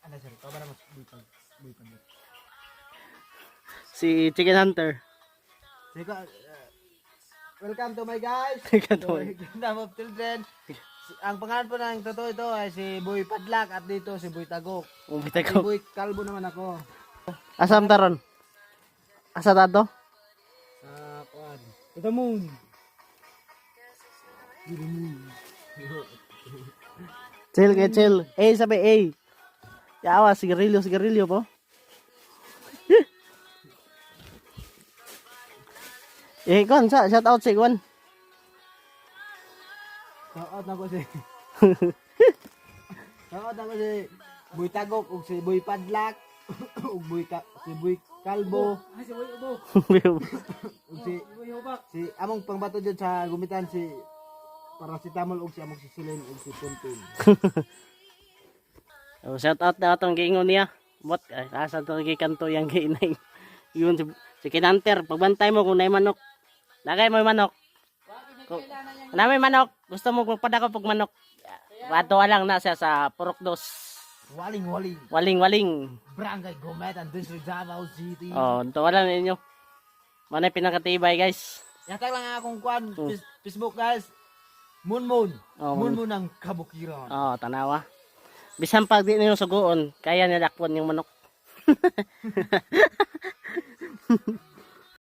Ano sir? Ikaw ba naman buy pag Si Chicken Hunter. Sige, welcome to my guys. Welcome to my- Kingdom of Children. Ang pangalan po ng totoo ito ay si Boy Padlak at dito si Boy Tagok. Umita Si ko. Boy Kalbo naman ako. Asam taron? Asa tato? Sa kuan. To the moon. To the moon. Chill kay chill. Sabi Yawa, sigarilyo po. Kon, shout out si Kon. Shout na ko si Shout na ko si Boy Tagok ug si Boy Padlak ug si Boy Kalbo. Ay si Boy Ubo. Ug si among pangbato dyan sa gumitan si paracetamol ug si among sisilin ug si Puntun. Oh, shout out na atong giingon niya. Bot asa to gikanto yang giinay. Yun si Kinanter, pagbantay mo kung nay manok. Lagay mo yung manok. May manok. Gusto mo magpadako pag manok. Wato lang na siya sa Purokdos. Waling-waling. Waling-waling. Barangay Gometan, District Davao City. Oh, ito wala ninyo. Manay pinakatibay guys. Yatag lang akong kwan, Facebook guys. Moon. Oh, Moon ang kabukiran. Oh, tanawa. Bisan pag di niyo suguon, kaya nilakpon yung manok.